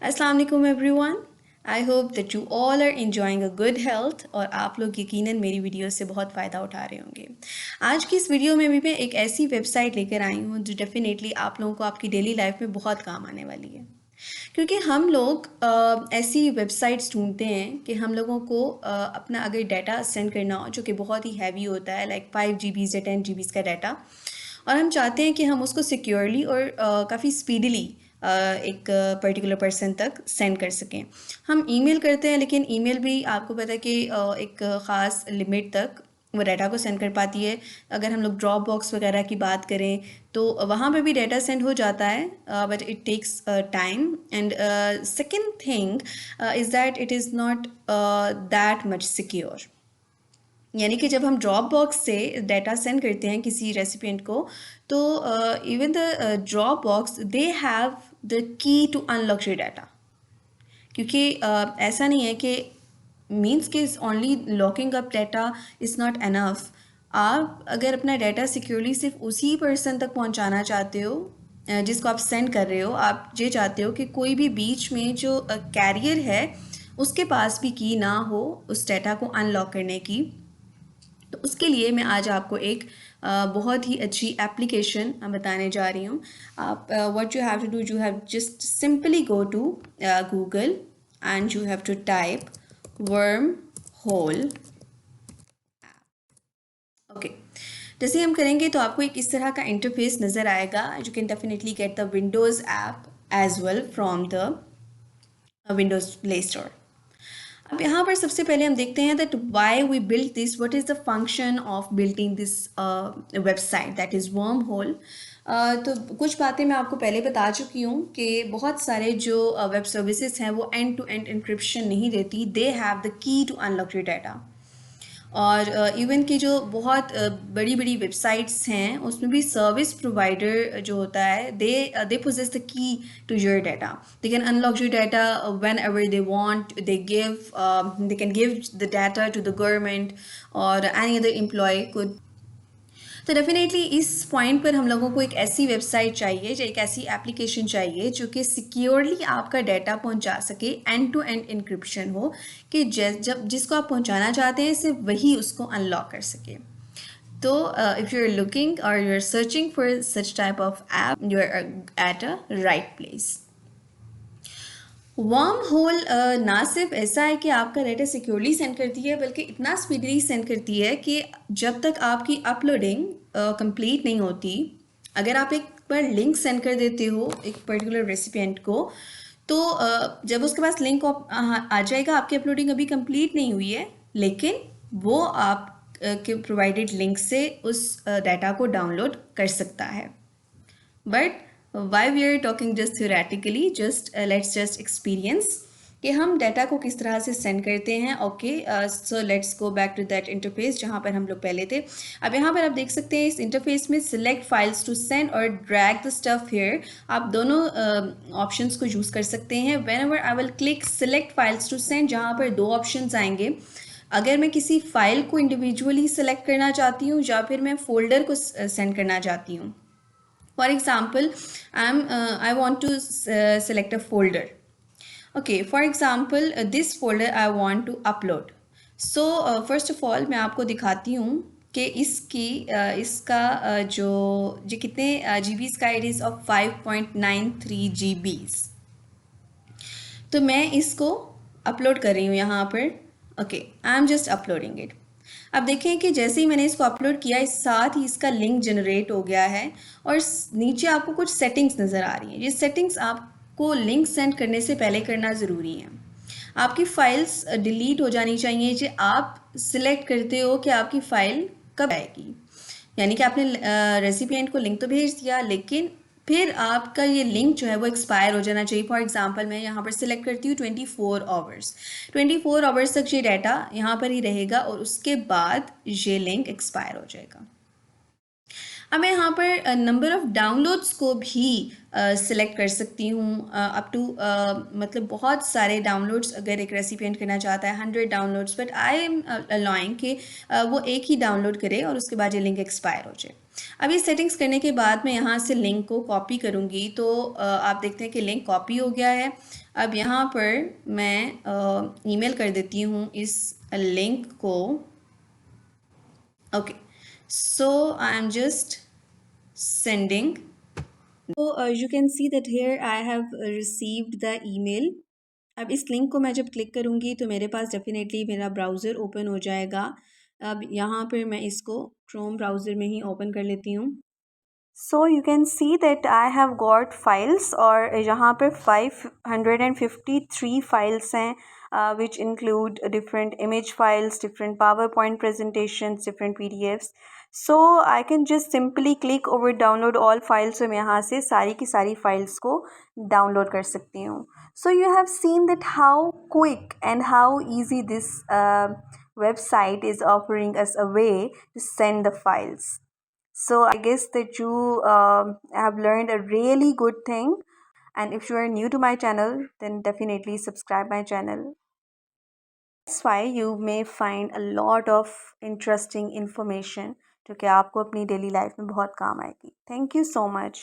अस्सलाम वालेकुम everyone. I hope that you all are enjoying a good health और आप लोग यकीनन मेरी वीडियो से बहुत फ़ायदा उठा रहे होंगे। आज की इस वीडियो में भी मैं एक ऐसी वेबसाइट लेकर आई हूँ जो डेफिनेटली आप लोगों को आपकी डेली लाइफ में बहुत काम आने वाली है, क्योंकि हम लोग ऐसी वेबसाइट्स ढूंढते हैं कि हम लोगों को अपना अगर डाटा सेंड करना हो जो कि बहुत ही हैवी होता है, लाइक 5 GB या 10 GB का डाटा, और हम चाहते हैं कि हम उसको सिक्योरली और काफ़ी स्पीडीली एक पर्टिकुलर पर्सन तक सेंड कर सकें। हम ईमेल करते हैं, लेकिन ईमेल भी आपको पता है कि एक ख़ास लिमिट तक वो डाटा को सेंड कर पाती है। अगर हम लोग ड्रॉप बॉक्स वगैरह की बात करें तो वहाँ पे भी डाटा सेंड हो जाता है, but it takes time. And second thing is that it is not that much secure. यानी कि जब हम ड्रॉप बॉक्स से डाटा सेंड करते हैं किसी रेसिपिएंट को, तो even the Dropbox they have the key to unlock your data, क्योंकि ऐसा नहीं है कि मीन्स कि only locking up data is not enough. आप अगर अपना डाटा सिक्योरली सिर्फ उसी पर्सन तक पहुंचाना चाहते हो जिसको आप सेंड कर रहे हो, आप ये चाहते हो कि कोई भी बीच में जो कैरियर है उसके पास भी की ना हो उस डाटा को अनलॉक करने की, तो उसके लिए मैं आज आपको एक बहुत ही अच्छी एप्लीकेशन बताने जा रही हूँ। आप what you have to do, you have just simply go to Google and you have to type Wormhole. Okay, जैसे हम करेंगे तो आपको एक इस तरह का इंटरफेस नज़र आएगा। You can definitely get the Windows app as well from the Windows Play Store. अब यहाँ पर सबसे पहले हम देखते हैं that why we build this, what is the function of building this website that is Wormhole. तो कुछ बातें मैं आपको पहले बता चुकी हूँ कि बहुत सारे जो वेब सर्विसेज हैं वो एंड टू एंड इंक्रिप्शन नहीं देती, they have the key to unlock your data. और इवन की जो बहुत बड़ी बड़ी वेबसाइट्स हैं उसमें भी सर्विस प्रोवाइडर जो होता है, दे possess the key to your data. They can unlock your data whenever they want. They can give the data to the government or any other employee could. तो डेफिनेटली इस point पर हम लोगों को एक ऐसी वेबसाइट चाहिए, एक ऐसी एप्लीकेशन चाहिए जो कि सिक्योरली आपका डाटा पहुंचा सके, एंड टू एंड इंक्रिप्शन हो, कि जब जिसको आप पहुंचाना चाहते हैं सिर्फ वही उसको अनलॉक कर सके। तो इफ़ यू आर लुकिंग और you are searching for such type of app, you are at a right place. Wormhole ना सिर्फ ऐसा है कि आपका डाटा सिक्योरली सेंड करती है, बल्कि इतना स्पीडली सेंड करती है कि जब तक आपकी अपलोडिंग कंप्लीट नहीं होती, अगर आप एक बार लिंक सेंड कर देते हो एक पर्टिकुलर रेसिपिएंट को, तो जब उसके पास लिंक आ जाएगा, आपकी अपलोडिंग अभी कंप्लीट नहीं हुई है, लेकिन वो आप के प्रोवाइडेड लिंक से उस डाटा को डाउनलोड कर सकता है। But why we are talking just theoretically, let's just experience कि हम डाटा को किस तरह से सेंड करते हैं। Okay, so let's go back to that interface जहाँ पर हम लोग पहले थे। अब यहाँ पर आप देख सकते हैं इस इंटरफेस में सिलेक्ट फाइल्स टू सेंड और ड्रैग द स्टफ हियर, आप दोनों ऑप्शंस को यूज़ कर सकते हैं। Whenever I will click select files to send, जहाँ पर दो ऑप्शंस आएंगे। अगर मैं किसी फाइल को इंडिविजुअली सेलेक्ट करना चाहती हूँ या फिर मैं फोल्डर को सेंड करना चाहती हूँ, for example, I want to select a folder. Okay, for example, this folder I want to upload. So first of all मैं आपको दिखाती हूँ कि इसका जो कितने जीबीज़ का, इट इज़ ऑफ 5.93 जीबीज़। तो मैं इसको अपलोड कर रही हूँ यहाँ पर। Okay, I am just uploading it. अब देखें कि जैसे ही मैंने इसको अपलोड किया, इस साथ ही इसका लिंक जनरेट हो गया है और नीचे आपको कुछ सेटिंग्स नज़र आ रही हैं। ये सेटिंग्स आपको लिंक सेंड करने से पहले करना ज़रूरी है। आपकी फाइल्स डिलीट हो जानी चाहिए जो आप सिलेक्ट करते हो कि आपकी फ़ाइल कब आएगी। यानी कि आपने रेसिपिएंट को लिंक तो भेज दिया, लेकिन फिर आपका ये लिंक जो है वो एक्सपायर हो जाना चाहिए। फॉर एग्जांपल मैं यहाँ पर सिलेक्ट करती हूँ 24 आवर्स। 24 आवर्स तक ये डाटा यहाँ पर ही रहेगा और उसके बाद ये लिंक एक्सपायर हो जाएगा। अब मैं यहाँ पर नंबर ऑफ़ डाउनलोड्स को भी सिलेक्ट कर सकती हूँ अप टू मतलब बहुत सारे डाउनलोड्स अगर एक रेसिपिएंट करना चाहता है 100 downloads, but I am allowing कि वो एक ही डाउनलोड करे और उसके बाद ये लिंक एक्सपायर हो जाए। अब ये सेटिंग्स करने के बाद मैं यहाँ से लिंक को कॉपी करूँगी, तो आप देखते हैं कि लिंक कॉपी हो गया है। अब यहाँ पर मैं ईमेल कर देती हूँ इस लिंक को। Okay, so I am just sending. So you can see that here I have received the email. अब इस लिंक को मैं जब क्लिक करूँगी तो मेरे पास डेफिनेटली मेरा ब्राउज़र ओपन हो जाएगा। अब यहाँ पर मैं इसको क्रोम ब्राउज़र में ही ओपन कर लेती हूँ। So you can see that I have got files और यहाँ पे 553 files हैं which include different image files, different PowerPoint presentations, different PDFs. So I can just simply click over download all files. So मैं यहाँ से सारी की सारी files को download कर सकती हूँ. So you have seen that how quick and how easy this website is offering us a way to send the files. So I guess that you have learned a really good thing, and if you are new to my channel then definitely subscribe my channel. That's why you may find a lot of interesting information जो कि आपको अपनी daily life में बहुत काम आएगी. Thank you so much.